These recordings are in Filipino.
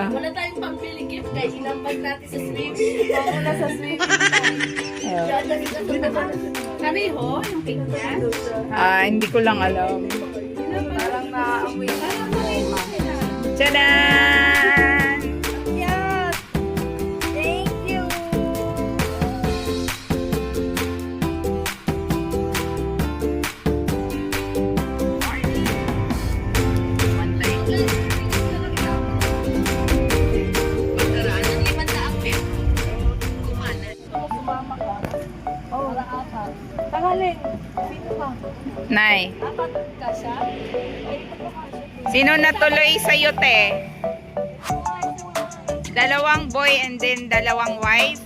Wala tayong pambili gift kaya inambag natin sa swimming. Wala sa swimming. Kariho, yung pink niya? Hindi ko lang alam. Parang naamoy ka. Tadaan! Yes! Thank you! Tangaling, sino ka? Nay, Apat ka siya? sino natuloy sa'yo, te? Dalawang boy and then dalawang wife?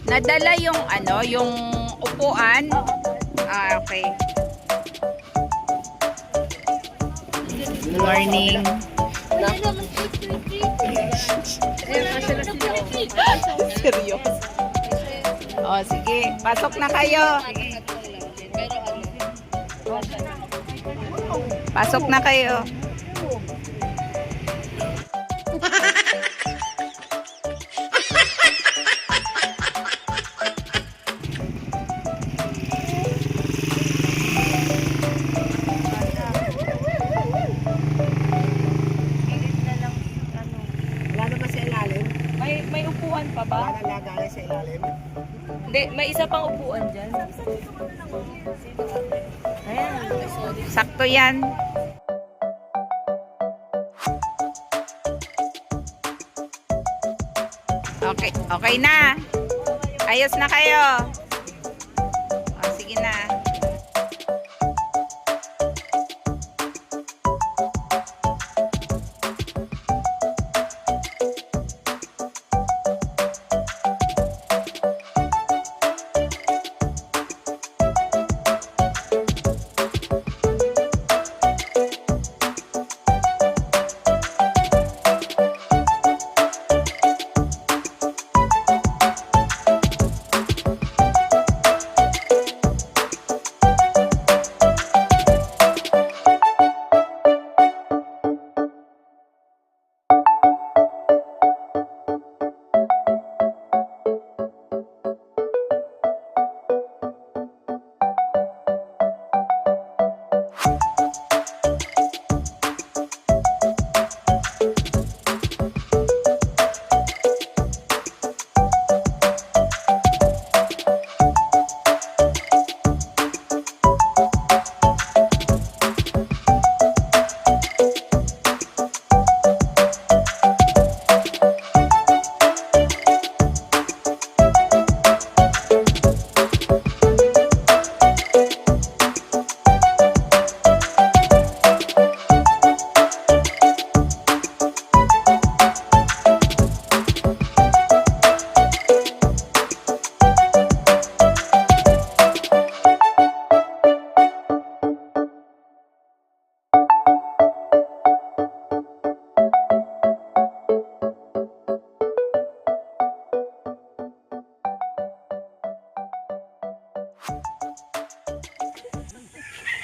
Nadala yung ano, yung upuan? Okay. Good morning. Seryoso. Oh, sige. Pasok na kayo. Pasok na kayo. Wala naman sa ilalim. May upuan pa ba? Wala na lagay sa ilalim. Hindi, may isa pang upuan dyan. Ayan. Sakto yan. Okay, okay na. Ayos na kayo. Oh, sige na.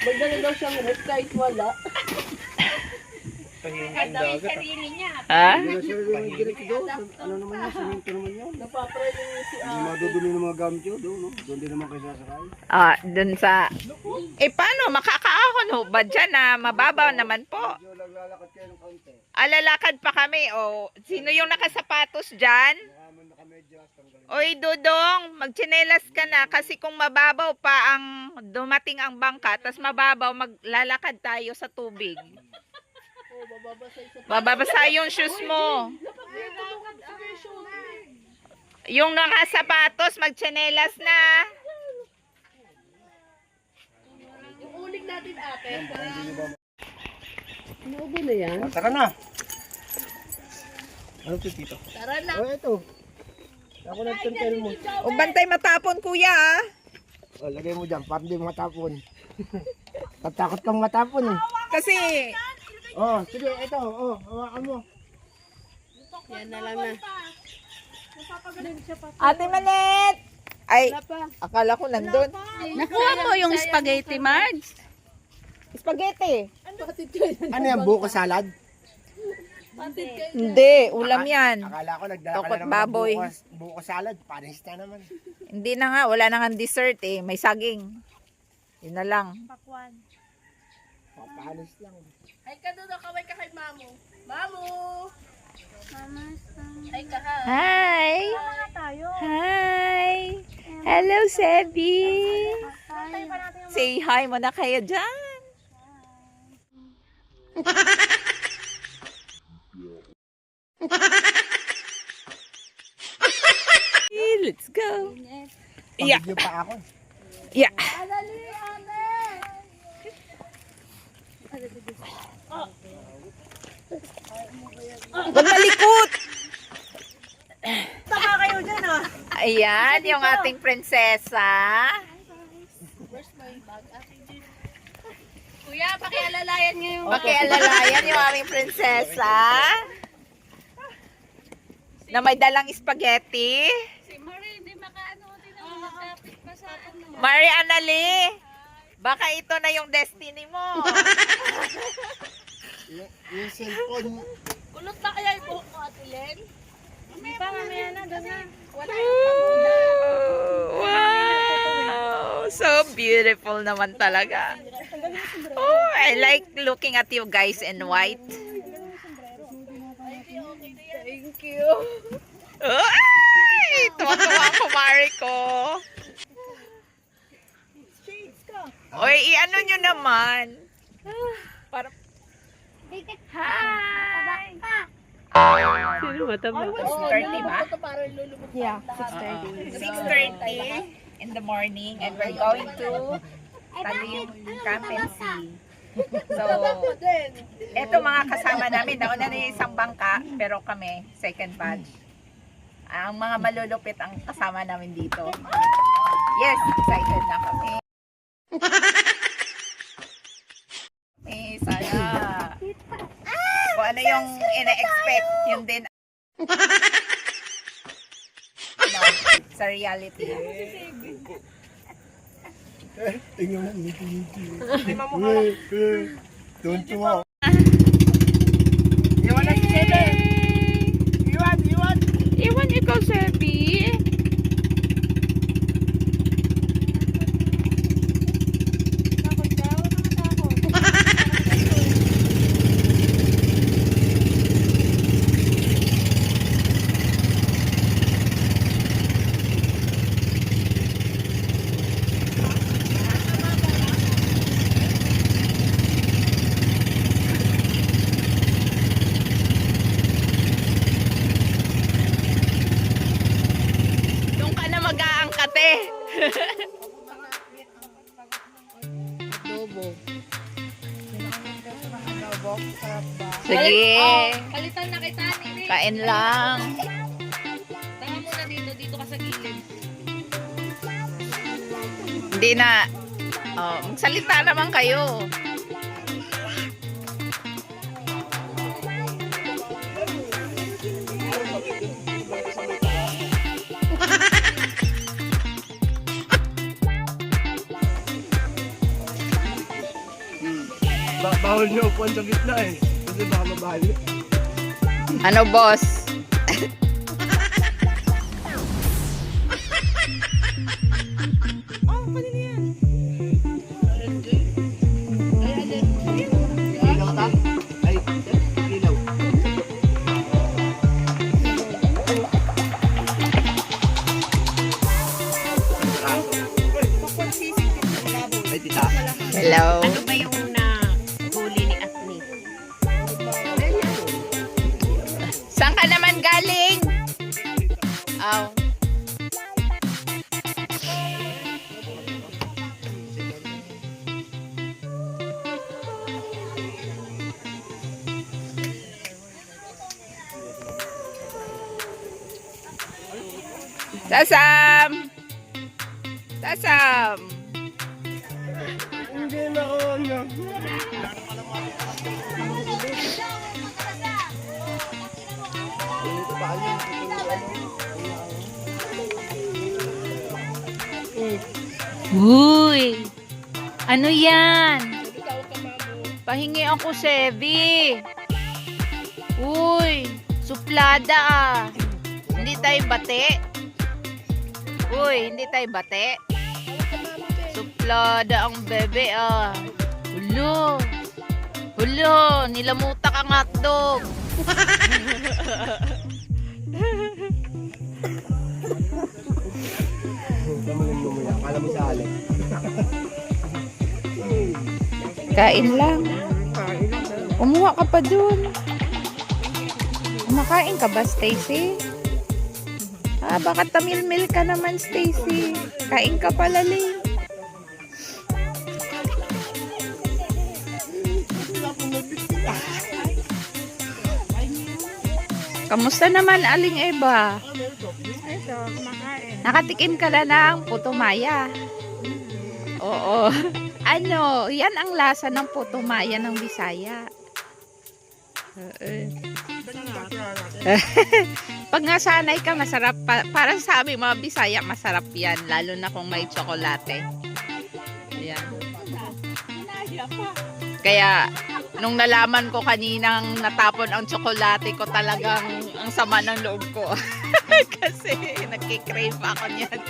Magdala daw siyang rep kahit wala. Ha? Ano naman yun? Siminto naman yun. Napapray niya si Hindi madudumi ng mga gamit yun. Doon, no? Doon din naman kayo sasakay. Dun sa... paano? Makakaahon ho ba dyan na mababaw naman po? Medyo naglalakad kayo ng kaunti. Lalakad pa kami. O, sino yung nakasapatos dyan? Nakaman nakamedyas. Tanggalin. Oy, Dudong, magtsinelas ka na kasi kung mababaw pa ang dumating ang bangka, tas mababaw, maglalakad tayo sa tubig. Bababasa yung shoes mo. Yung nakasapatos, magtsinelas na. Yung uling natin ate. Inuubo na yan. Tara na. Ano ito dito? Tara na. Oh, ito. Ako na ito mo. O, bantay matapon, kuya, ah. Oh, lagay mo dyan. Para hindi matapon. Tatakot kang matapon eh. Kasi, Oh, sige, ito. Oh, hawakan mo. Yan na lang na. Ate Manet! Ay, akala ko nandun. Nakuha mo yung spaghetti, Marge? Spaghetti. Ano yan, buko salad? Hindi, ulam yan. Akala ko nagdala ka Tokot na naman ng baboy. buko salad. Panis na naman. Hindi na nga, wala na nga dessert eh. May saging. Yun na lang. Panis lang. Ay ka doon, kaway ka kay Mamu. Mamu! Ay ka ha. Hi! Hi! Hello, Sebi! Say hi mo na kayo dyan. Let's go. Yeah. Pag-video pa ako. Yeah. Huwag malikot! Tama kayo dyan ah. Ayan, yung ating prinsesa. Kuya, pakialalayan niyo yung... Pakialalayan yung aming prinsesa. Na may dalang spaghetti. Si Marie, hindi makaano, hindi na makapit pa sa ano. Marie Annali, baka ito na yung destiny mo. Yung cellphone. Kulot na kaya yung buhok ko, Ate Len? Hindi pa, mamaya na, doon na. Wala Wow! So beautiful naman talaga. Oh, I like looking at you guys in white. Thank you. Ay! Tuwa-tuwa ang kumari ko. Oy, i-ano nyo naman. Para... Hi! Sino mataba? 6:30 ba? Yeah, 6:30. 6:30 in the morning and we're going to Talim Campency. So, eto mga kasama namin, nauna na yung isang bangka, pero kami, second batch. Ang mga malulupit ang kasama namin dito. Yes, excited na kami. Sana. Kung ano yung ina-expect, yun din. No, sa reality. Tingnan mo, ngiti-ngiti. Tuntua. Iwan na si Sebe. Iwan, iwan. Iwan ikaw, Sebi. Doon ka na mag-aangkat eh. Sige. Palitan na kita, Nini. Kain lang. Tama muna dito, dito ka sa gilid. Hindi na. Oh, magsalita naman kayo. Bawal niyo upuan sa gitna eh. Kasi baka mabali. Ano, boss? Ilaw ta? Ay, ilaw. Ay, tita. Hello. Ano ba yung huli ni Atni? Saan ka naman galing? Oh. Sasam! Sasam! Hindi na ako ano. Uy! Ano yan? Tawag ka, Mamu. Pahingi ako, Sevi. Uy, suplada ah. Hindi tayo bate. Uy, hindi tayo bate. Suplada ang bebe ah. Hulo. Hulo, nilamutak ang hotdog. Akala mo sa Alex. Kain lang. Kumuha ka pa dun. Kumakain ka ba, Stacy? Ah, baka tamil-mil ka naman, Stacy. Kain ka pala, Lay. Kamusta naman, Aling Eva? Ito, kumakain. Nakatikim ka na ng puto maya. Oo. Ano, yan ang lasa ng puto maya ng Bisaya. Pag nasanay ka, masarap. Para sa aming mga Bisaya, masarap yan. Lalo na kung may tsokolate. Yan. Kaya, nung nalaman ko kaninang natapon ang tsokolate ko, talagang ang sama ng loob ko. Kasi nagkikrave ako niyan.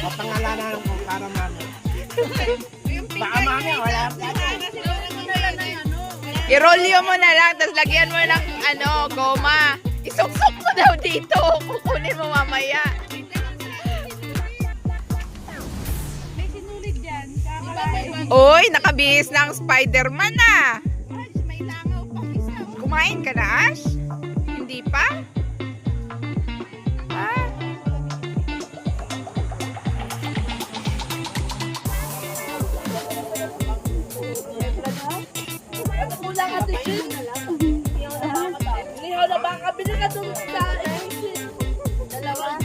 Papangalanan ko para mami. Baka mami, wala. I-rolyo mo na lang, tapos lagyan mo ng goma. Isuksok mo daw dito. Kukunin mo mamaya. May sinulid dyan. Uy, nakabihis ng Spider-Man ah. May langaw pang isa. Kumain ka na, Ash? Hindi pa? Ah. Ano kulang ate Jin? Lihaw na baka bili ka dun sa dalawa.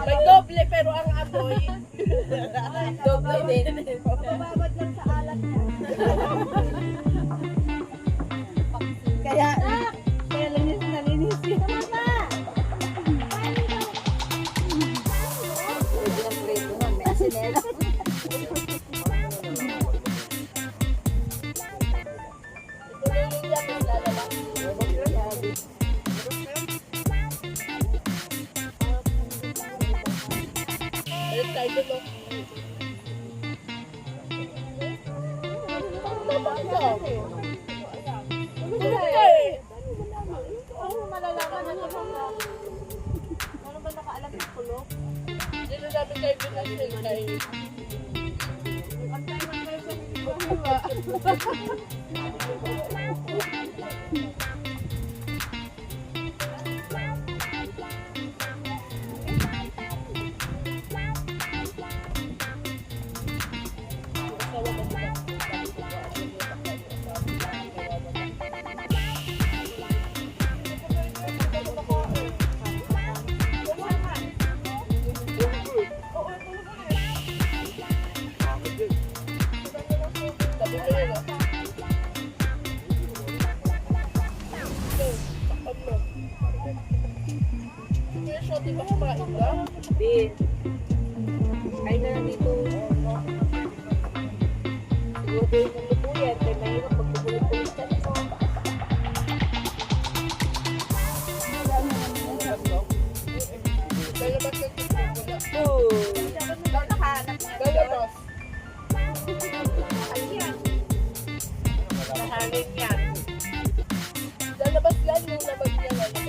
May doble pero ang amoy doble din. Pababad lang sa alat niya. Kaya linis na linis yun. May asinela. Ay na lang dito. Siguro din ng lupuyan, kaya mahirap pagpupulit-pulit ka nito. galing yan. Lalabas yan yung labas niya. Lalabas.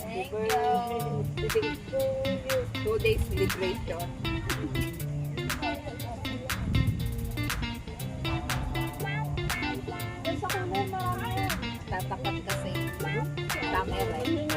Thank you. 2 days celebration. Tatapat kasi. Camera eh.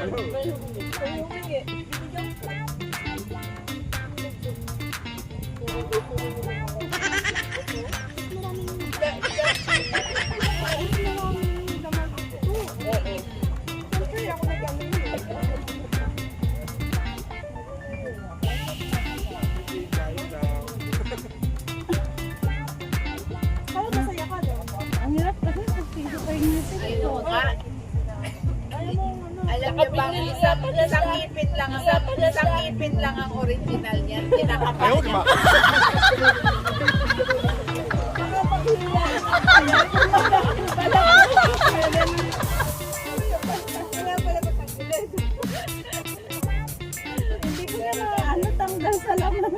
Ang hirap kasi pag piso kayo ngipin. Ayun nga. Alam niyo ba, isang ngipin lang ang original niyan. Kinakapa niya. Hindi ko na ano tanggal sa laman.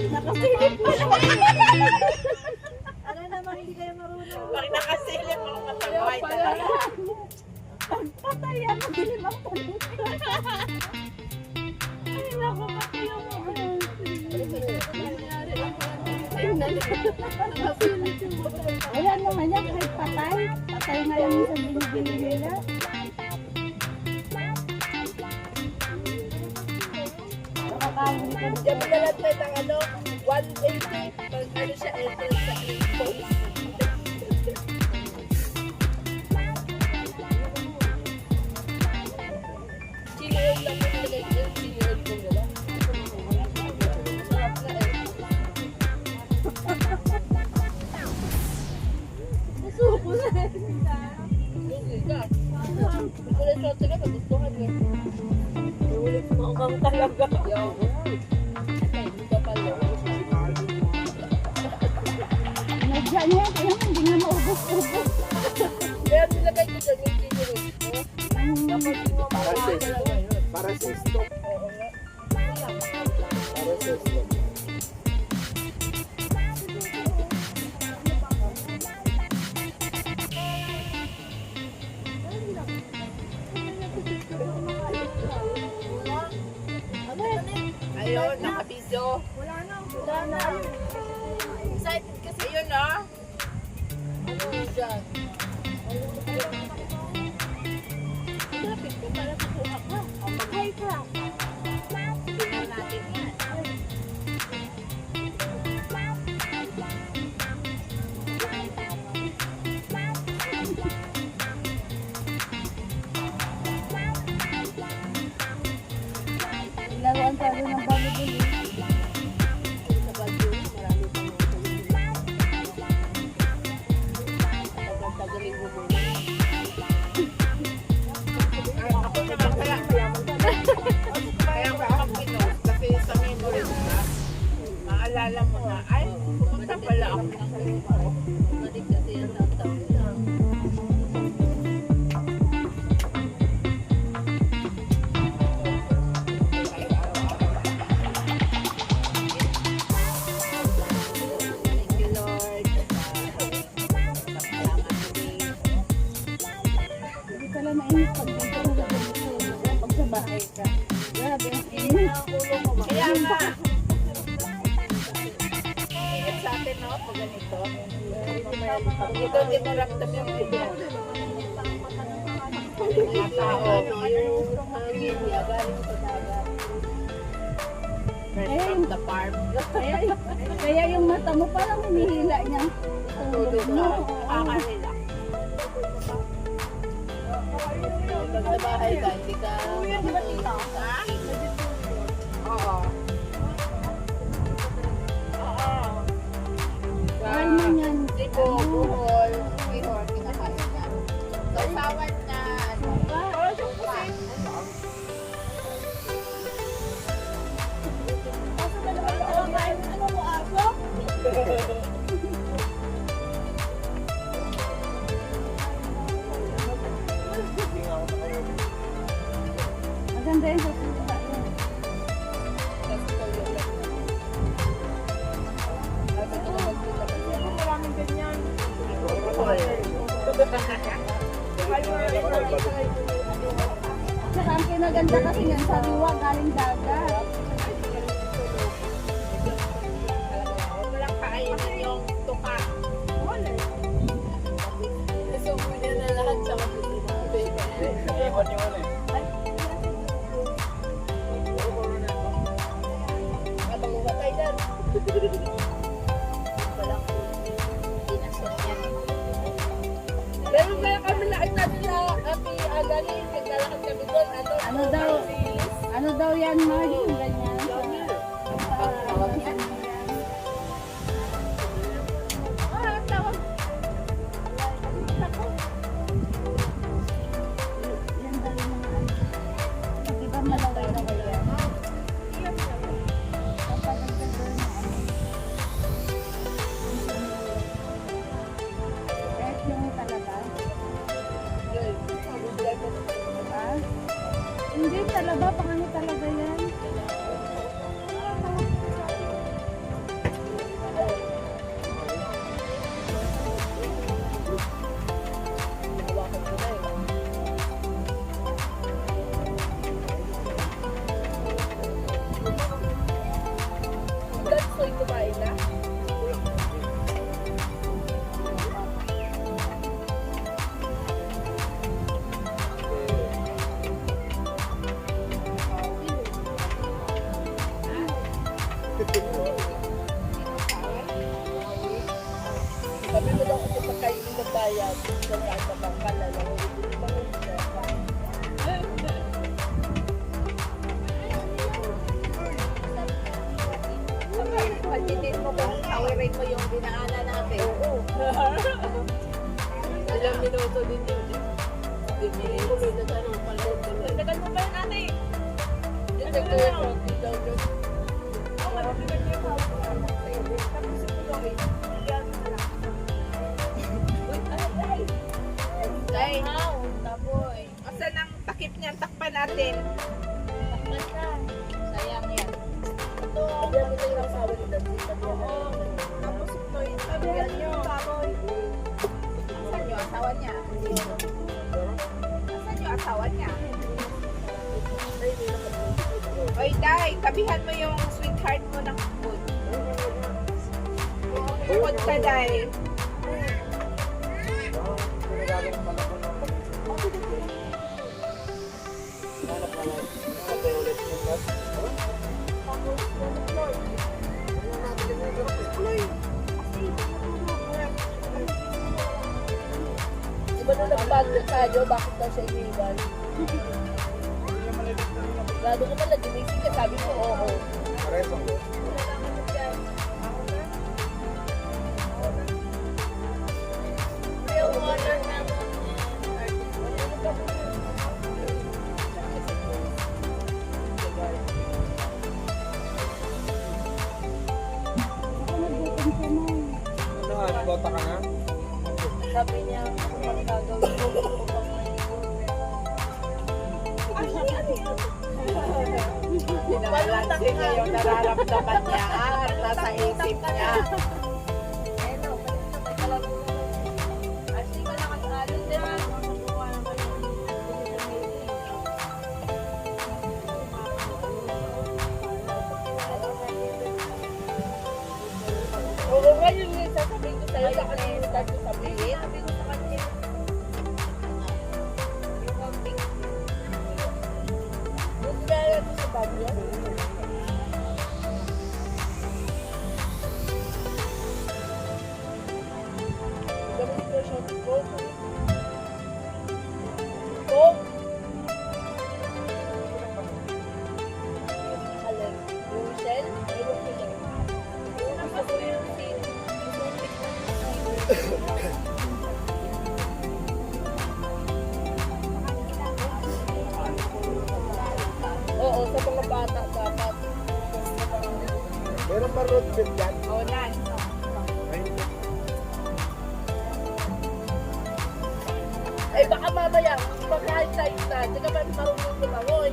Nakasilip pa naman. Ano naman hindi kayo marunong? Pag nakasilip ako mataway talaga. Patay ako, dilim ang tanong. Ay, naku, patay ako. Wala naman yan, kahit patay. Patay nga yung isang binibili nila. Nakakahuli ka Diyan mo nalatay ng ano, 180. Pag ano siya, entrance sa post. Chili oil lang yung nilagay ko. Chili oil ko nila. Sarap na eh. Nasuko na. Hindi ka. Wala siya sila, magustuhan niya. Ulit mo kang talaga. Yo. Ay, hindi ka pala. Nadya niya, kaya hindi nga maubos-ubos. Kaya nilagay ko dyan yung chili oil ko. Dapat mo talaga yun. Para sa stock. Oo nga. Para sa stock. Ayun, nakabidyo. Wala na. Excited kasi. Ayun na. Ano dyan? Lapit ko para makuha ka. Hi ka. Tingnan natin yan. Laruan tayo ng volleyball. Sa Baguio, marami pang tagal-tagaling mo muna. Ako naman kaya ko pag pinost kasi sa memory na maalala mo na ay pumunta pala ako ng ganito. Matik kasi yan ang taon na. Thank you Lord. Hindi pala mainit pag dito na ganito. Pag sa bahay ka. Grabe ang init. Kaya nga. Ingat sa atin no pag ganito. Dito ramdam yung mga tao. Yung hangin niya, galing sa dagat. Fresh from the farm. Kaya yung mata mo parang hinihila niya. Tulog na. Kakahila. Pag sa bahay ka, hindi ka... Ha? Oo. Oo. Ay man yan. Libo, buhol, ihor, kinakain yan. Sausawan na, ano. Maganda yun sa suka yun. Tapos ito yung lang. Sabi ko na magtulakan yan. Maraming ganyan. Saka ang kinaganda kasi yan, sariwa, galing dagat. Huwag mo lang kainin yung tuka. Gusto mo niya na lahat sa Abang umatay na. Walang pinasok yan. Meron ba kami nakita nila Ate Agani? Naglalakad kami doon. Ano daw yan, Margie? Ganyan. Yan daw yung mga ano. Di ba malaway na kaya? Kapag nagdadal na ano. Kahit yung talaga. Ah? Hindi talaga, pang ano talaga yan. That's why kumain na. Sabi mo daw kasi pagkainin ng bayan, kung kahit na bang kalala, hindi pa rin siya. Pagtitin mo kung tawirin mo yung dinaanan natin. Oo. Ilang minuto din yun. Bibili ko rin na tanong palong. Tagal mo ba yun, ate? Yung nagkaya daw yun. Tay, asan ang takip niyan? Takpan natin. Sayang yan. Sabihan nila yung asawa ni Nancy. Tapos ito yung sabihan nyo. Asan yung asawa niya? Asan yung asawa niya? Oy, Day, tabihan mo yung sweetheart mo ng food. Bukod ka, Day. Diba nung nag-bagyo tayo, bakit daw siya iniwan? Gado ko pala, ginising ka, sabi ko, oo. Real water na. Ako nagutom siya mo. Bota ka na? Sabi niya, ano pang gagawin ko? Pinabalansin niya yung nararamdaman niya at nasa isip niya. Eto, balik na, may kalaro. Asli ka lang at alin, di ba? Oo nga yun yung sasabihin ko sa'yo, nakalimutan ko sabihin. Sabi ko sa kanya. Buti na yan sa bagyo. Gamit ko siya ng Coke. Coke! Alin? Yung shell? Ewan ko lang. Gusto ko yung seed. Oo, sa mga bata dapat. Meron ba road trip dyan? O, Nan. Eh baka mamaya, pagkain tayo na, di ka ba marunong lumangoy?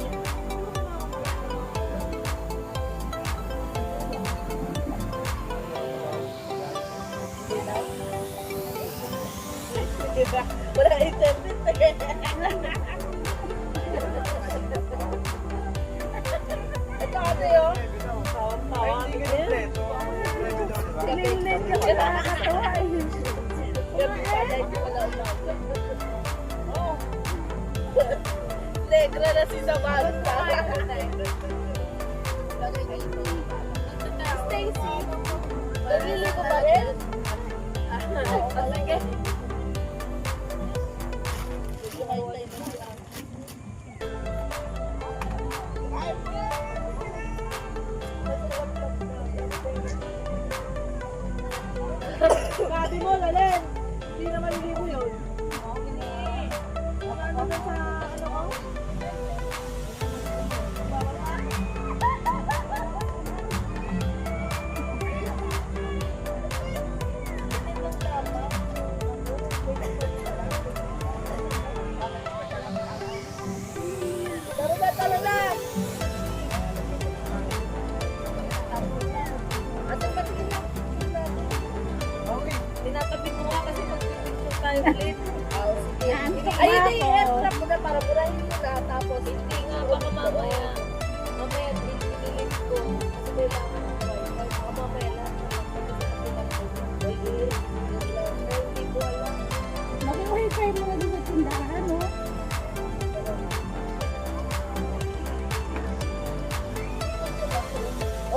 Wala internet eh. Ito ate yun. Tawang-tawa. Nililit ka pa nakakatawa eh. Gabi pala, hindi pala umaga. Oh. Negra na si Samantha. Stacy. Nalili ko ba rin? Talaga. Sabi mo, Lalen. Hindi naman libo yun. Ano na sa ano ko? Tara na! Ate, patingin na. Tinatabi mo nga kasi mag-picture tayo ulit. Ay, hindi, i-extra mo na para burahin mo na. Tapos, hindi nga, baka mamaya. Mamaya, pinilit ko. Kasi may laman ng wifi. Baka mamaya lahat na hindi ko alam. Mag-wifi mo na din sa tindahan, no?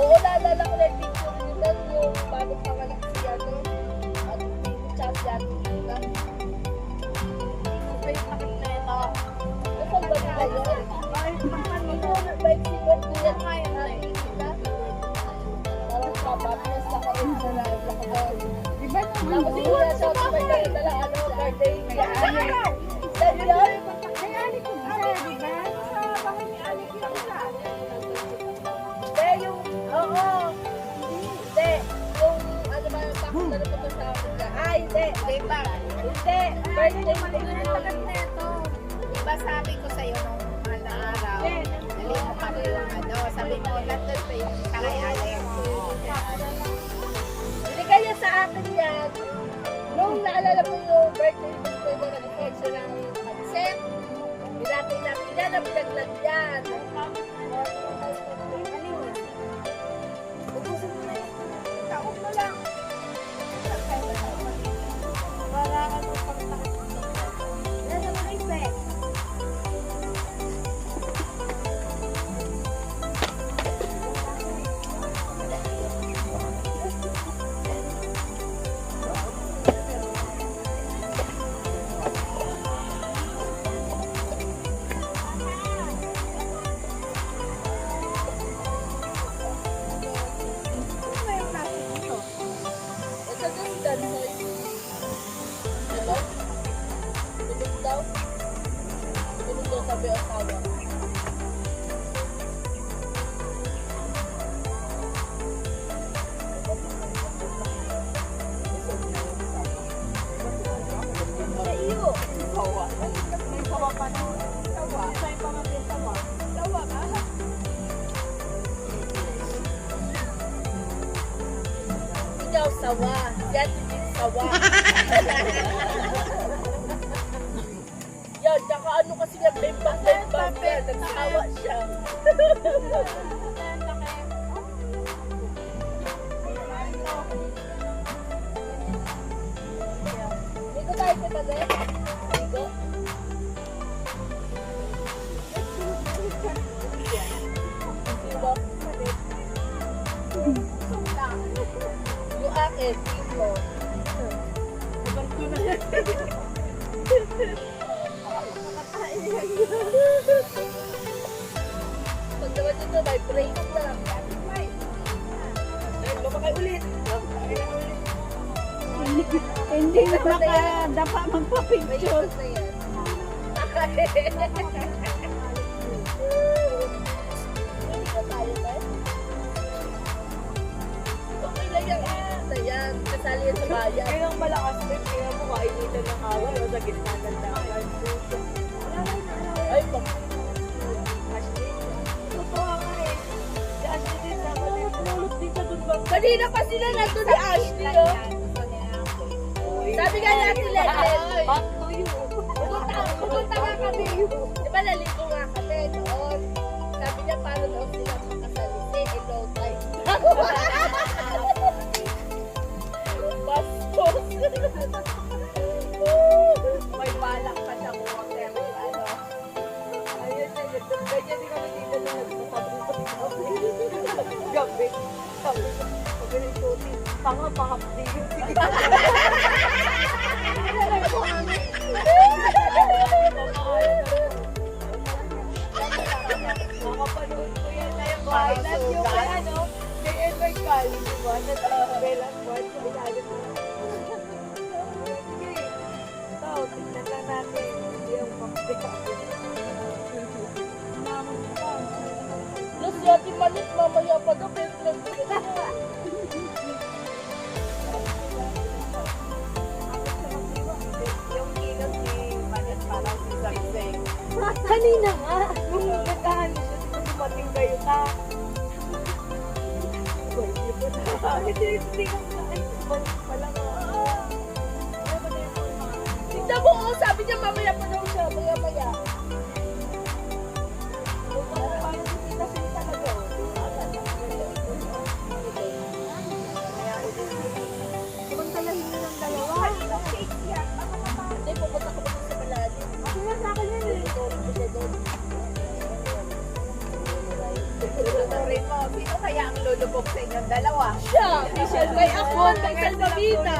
Oo, naalala ko na yung picture nila yung bagong panganak si ano. At chat yan. May sakit na ito. Nasaan ba na yun? Bike si Bert ko yan. Parang kapatid sa karin sa lakabon. Diba naman? Tapos yung mga shot ko may dala ano, birthday niya. Dahil yun? Ay, alik ko isa, diba? Sa bahay ni Alik yung isa. Hindi, yung, oo. Hindi, yung ano ba yung pakot na napunta sa akin na. Ay, hindi. Hindi pa. Hindi, birthday mo din neto. Diba sabi ko sa'yo nung mahal na araw, dali mo kami yung ano, sabi mo, nandun pa yung kay Alex. Hindi kaya sa akin yan. Nung naalala mo yung birthday mo na nag-text ng consent, pinatay yan ang pinaglag yan. Ubusin mo na yun. Taok mo lang. Para ano pang takot. Yan ang mga effect. Ito din dansoy. Diba? Tulog daw. Tulog daw sabi asawa. Sa iyo. Sawa. May sawa pa na. Sawa. May pamangkin sawa. Sawa ka? Ikaw sawa. Yan hindi sawa. Yan, tsaka ano kasi yan, bembang yan. Nagsawa siya. Dito tayo kita din. Dito. Dito. Yung akin, dito. Pag naman dito, may break na lang. Ay, lumakay ulit. Hindi na makadapa magpa-picture. May na yan. Hindi ka tayo, guys. Okay lang yan. Na yan. Kasali yan sa bayan. Kaya ang malakas din, kaya mo kainitan ng awal o sa gitna ng dapat. Ay, bak. Totoo nga eh. Si Ashley din, dapat din. Kanina pa sila nandun ni Ashley, oh. Uy, Sabi nga natin, Lelen, pupunta nga kami. Di ba naligo nga kami noon? Sabi niya, paano daw sila makasalite? Low tide. Bastos. May balak pa siyang water. Ano? Ayun na yun. Ganyan din kami dito na gabi. Sabi ng tuti, tanga pahapdi yun. Sige. Makapanood ko yan na yung island yung ano, kay Edward Cal, di ba? Belang Port, sa ilalim mo. Sige. Ito, tignan lang natin. Hindi yung pagpika. Plus, yati malit, mamaya pa daw, pero nagpapit na. Yung kilos ni Manet parang si Zagseng. Kanina nga, nung nagkahan siya, di ba dumating kayo na? Hindi ka na, ay, balik pala nga. Tignan mo, oh, sabi niya, mamaya pa daw siya, maya-maya. Parang hindi kasi talaga. Samantalahin nyo ng dalawa. Hindi, pupunta ko pa sa malalim. Ako nga sa akin yan eh. Tuturin mo, sino kaya ang lulubog sa inyong dalawa? Siya! May ako, may salbabita.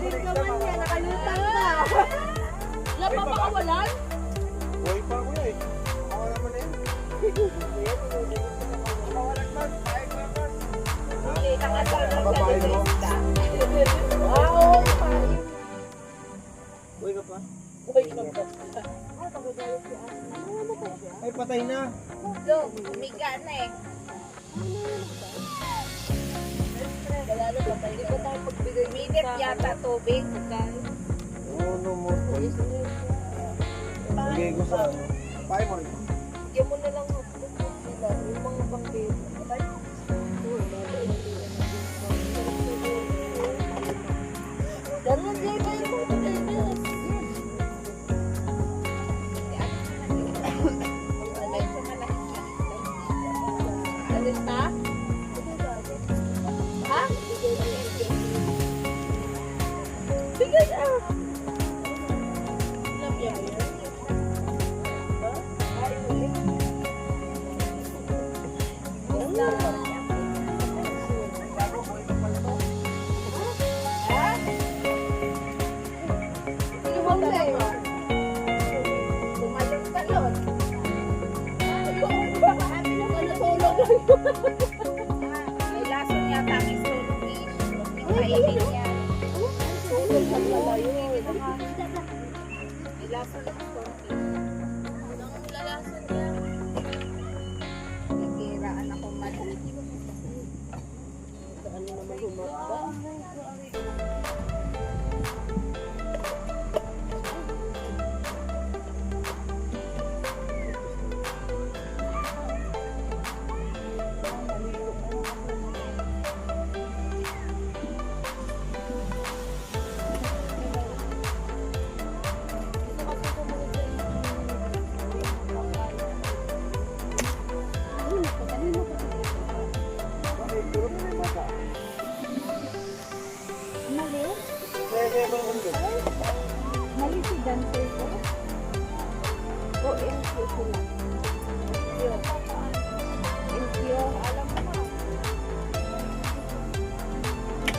Piling naman niya, nakalutang na. Wala pa makawalan? Buhay pa ako eh. Ako naman eh. Mawalan man. Tayo ka man. Hindi, nakatulog sa Babae mo. lista. Oo, Buhay ka pa? buhay ka pa. Ay, patay na. Look, umiga na eh. Wala na ba tayo? Hindi ko tayo pagbigay Minit yata tubig. Uno mo. Lagay ko sa ano. Pay mo. Bigyan mo na lang sila, yung mga banggit. Ganun din ba yung mga Dennis? Medyo malaki. Alis na? Ha? Sige na! Lapya mo yan? Bumaling talon. May lason yata ang stonefish. Yung kaibig niya. May lason ang stonefish. Anong lalasan niya? Nagkiraan ako maliit. Ano naman humapa? Mali si dancer ko. O, NQ sila. NQ, alam mo na.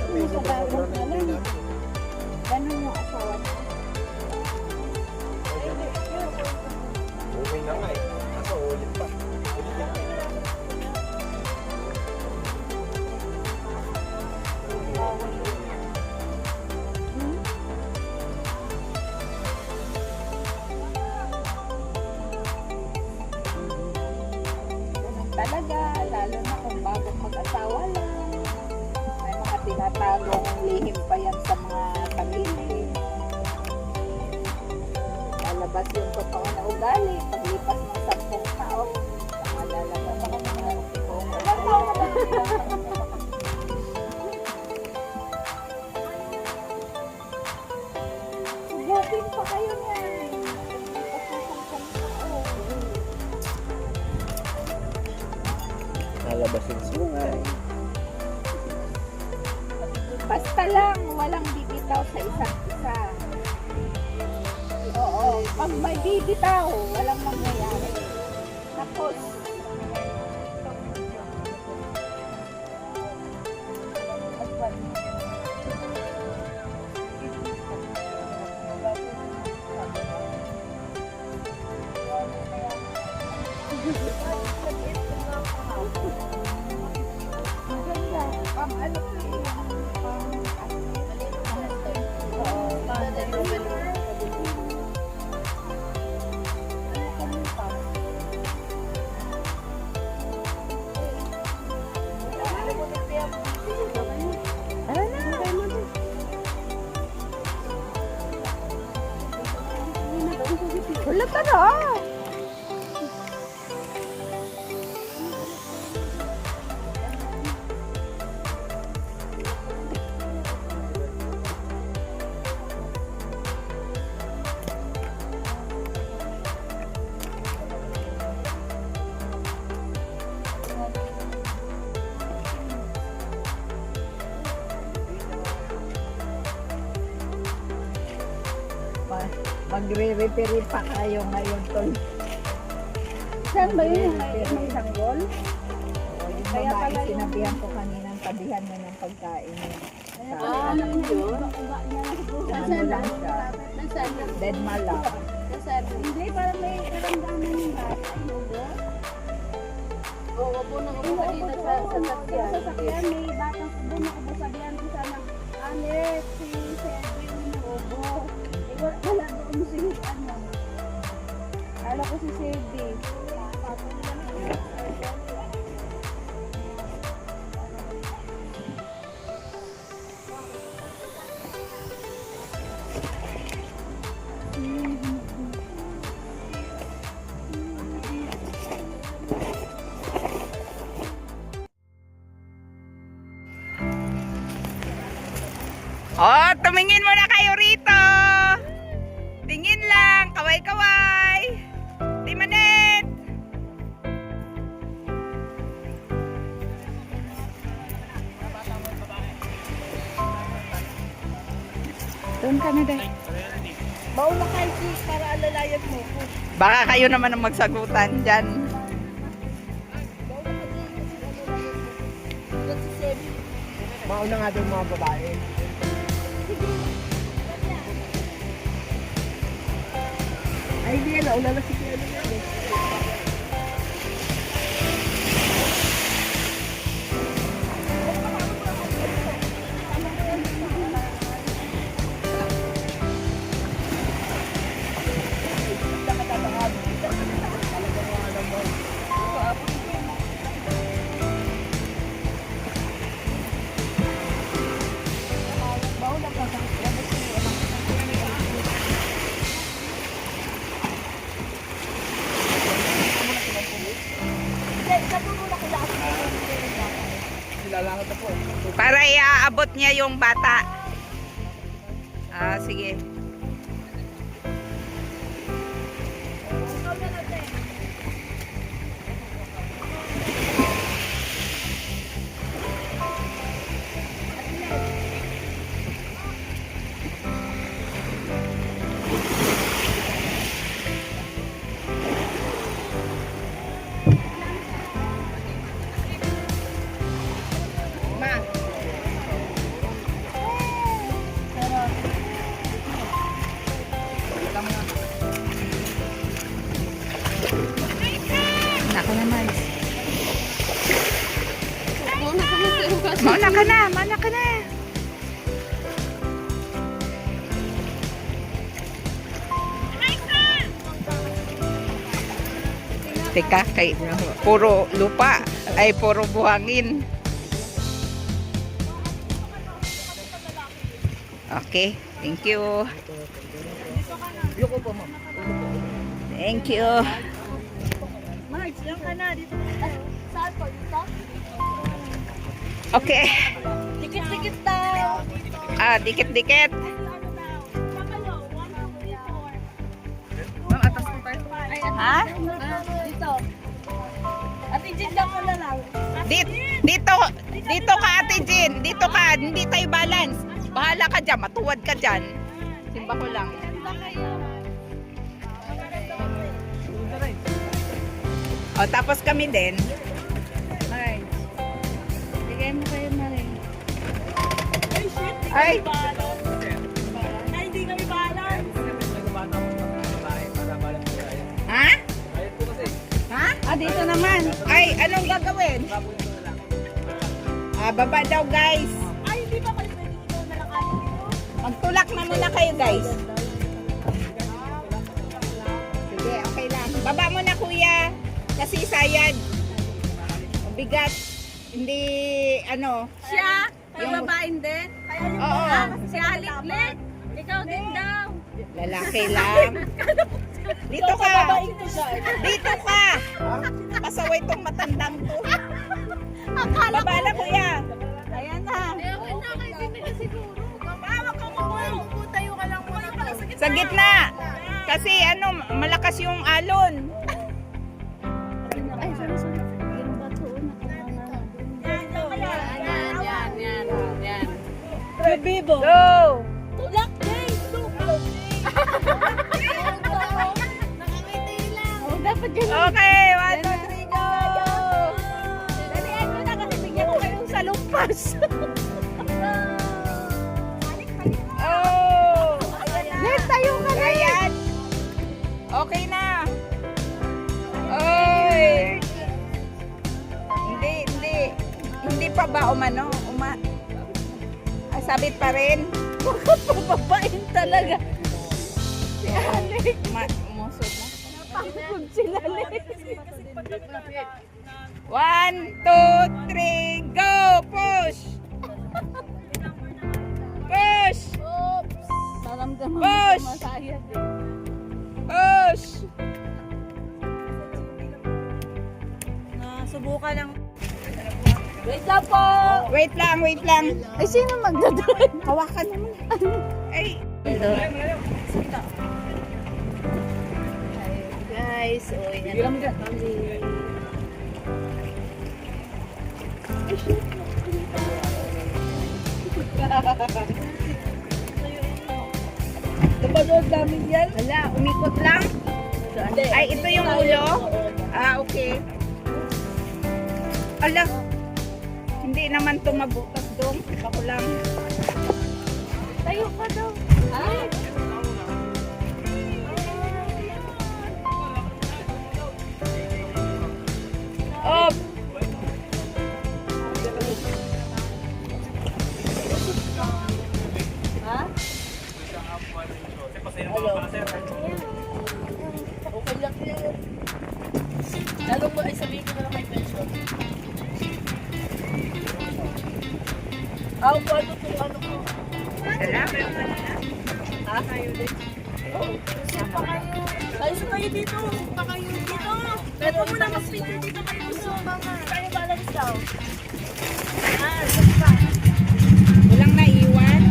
Ano sa bagong alam? Ganun yung asawa niya. Okay na nga eh. Kaso ulit pa. Ulit na. Talaga, lalo na kung bagong mag-asawa lang. May mga tinatagong lihim pa yan sa mga pamilya. Lalabas yung totoo na ugali. Paglipas ng 10 taon, saka lalabas ang mga totoong ugali. Mag-shopping pa kayo niyan. Nalabasin sungay. Basta lang, walang bibitaw sa isa't isa. Oo, pag may bibitaw, walang mangyayari. Tapos, maganda. Pang ano ko eh, wala ka na. Magre-referee pa kayo ngayon, tol. Saan ba yun? May sanggol? Yung Kaya babae, pala yung- sinabihan ko kaninang tabihan mo ng pagkain niya. Ano yun? Ano lang siya, Nasaan yun? dead malak. Nasaan? Hindi, parang may karamdaman yung bata. Inubo? Oo, po nang upo ka dito sa sasakyan. Sa sasakyan, may batang bumukubo. Sabihan ko sana, Alex, si Sebe yung inubo. Wala doon si ano. Kala ko si Sebe. Oh, tumingin muna kayo rito. Tingin lang, kaway-kaway. Timanet. Doon ka na dahil. Mauna kayo, sis, para alalayan mo. Baka kayo naman ang magsagutan dyan. Mauna ka din, kasi alalayan mo. Doon si Sebi. Mauna nga doon mga babae. Ay, hindi yan. Nauna na si Kuya. Para iaabot niya yung bata. Ah, sige. Nako naman. Mauna ka na, mauna ka na. Teka, kay puro lupa ay puro buhangin. Okay, thank you. Thank you. Marge, diyan ka na. Dito. Saan po? Dito? Okay. Dikit-dikit daw. Ah, dikit-dikit. Ano daw? Saan kayo? 1, 2, 3. Dito. Ate Jin, dyan mo na lang. Dito ka, Ate Jin. Dito ka. Hindi tayo balance. Bahala ka dyan. Matuwad ka dyan. Simba ko lang. O, tapos kami din. Ay. Bigay mo kayo na rin. Ay, Ay, hindi kami balance. ha? Ha? Ah, dito naman. Ay, anong gagawin? Baba daw, guys. Ay, hindi pa kayo pwede ikaw na lang kayo dito. Magtulak na muna kayo, guys. Sige, okay lang. Baba mo na, kuya. Kasi sayad. Bigat. Hindi, ano. Siya? Yung- Yung babaeng din? Oo. Si Aliklet? Ikaw din daw. Lalaki lang. Dito ka. Dito ka. Pasaway tong matandang to. Baba na, kuya. Ayan na. Sa gitna. Kasi ano, malakas yung alon. Ay, sorry. Yung bato, Bibo. Go! Tulak, guys. Oh, dapat yun. Okay, 1, 2, 3, go! Dalian mo na kasi bigyan ko kayong salumpas. Oh! Let tayo ka na. Ayan. Okay na. Oy! Hindi pa ba umano? Sabit pa rin. Papapain talaga. Si Alex. Umusod na. Pagod sila, Alex. 1, 2, 3, go! Push! Push! Naramdaman mo Push! masayad eh. Push! Subukan lang. Wait lang po. Wait lang. Ay, sino magdadrive? Hawakan naman. Ay. Guys, uwi na lang kami. Napanood namin yan. Wala, umikot lang. Ay, ito yung ulo? Ah, okay. Ala, hindi naman ito mabukas doon. Ako lang. Tayo ka daw. Ay, Op! Okay lang yan. Lalo mo ay sabihin ko na lang kay Pension. Ako po ano kung ano ko. Salamat. Ha? Kayo din. Sumpa kayo. Kayo sa kayo dito. Sumpa kayo dito. Pero muna mag-picture dito kayo. Sumpa nga. Kayo balance daw. Ah, sumpa. Walang naiwan.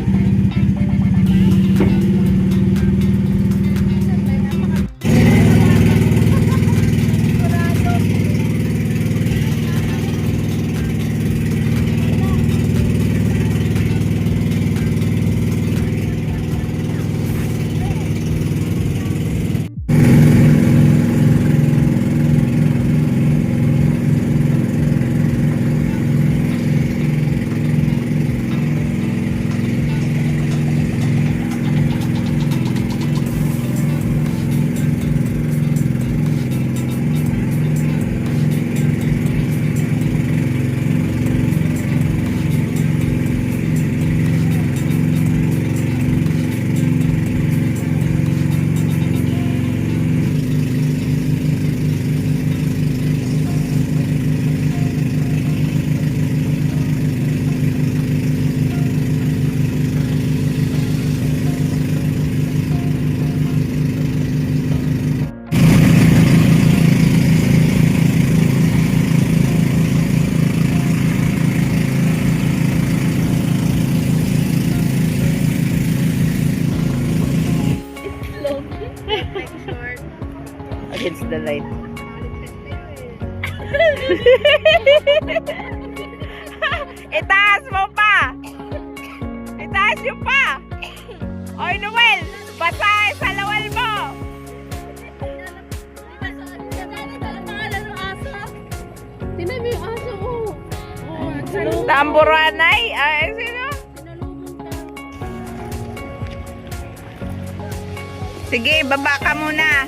Against the light. Itaas mo pa! Itaas nyo pa! Oy, Noel! Basa sa lawal mo! Tinan mo yung aso, oh. Oh, Tamburanay? Ay, sino? Sige, baba ka muna.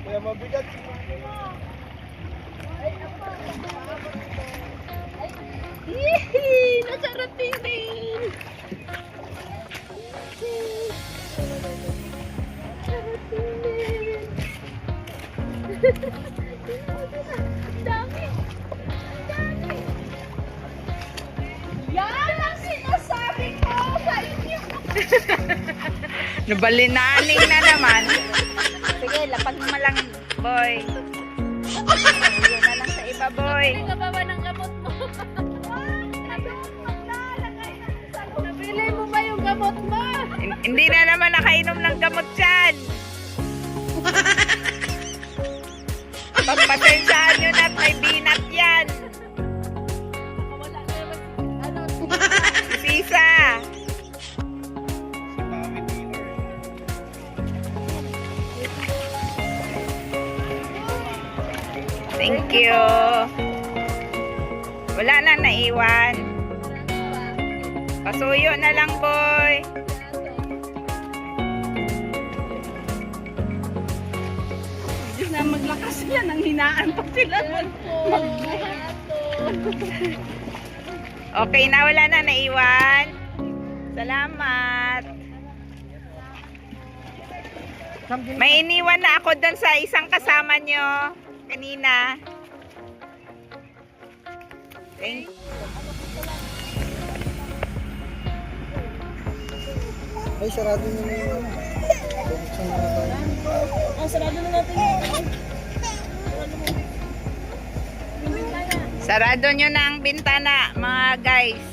Kaya mabigat. Yee! Nasarating din! Nasarating din! Dami! Dami! Yan ang sinasabi ko sa inyo! Nabalinaning na naman. Sige, lapag mo lang, boy. Yun na lang sa iba, boy. Nababa ng gamot mo. Nabili mo ba yung gamot mo? Hindi na naman nakainom ng gamot dyan. Pagpasensyahan nyo na at may binat yan. Wala na naman. Ano? Sisa. Thank you. Wala na naiwan. Pasuyo na lang, boy. Diyos na maglakas yan. Ang hinaan pa sila. Okay na, wala na naiwan. Salamat. May iniwan na ako doon sa isang kasama nyo kanina. Thank Ay, sarado nyo na yun. Buksan na na tayo. Sarado na natin yun. Sarado nyo na ang bintana, mga guys.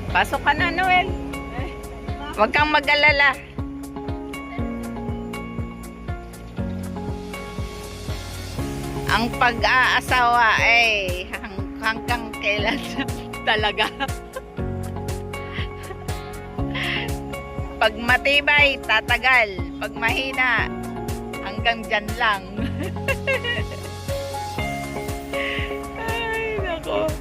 Pasok ka na, Noel. Huwag kang mag-alala. Ang pag-aasawa ay hanggang kailan talaga. Pag matibay, tatagal. Pag mahina, hanggang dyan lang. Ay, nako.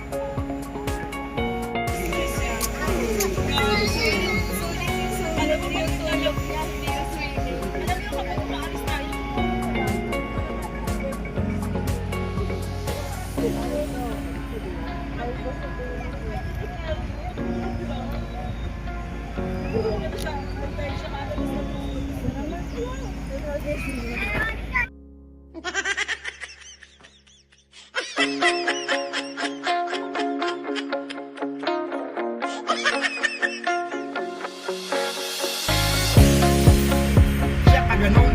Siya ka ganun.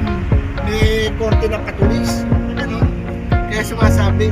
May korte ng katulis. Ganun. Kaya sumasabi,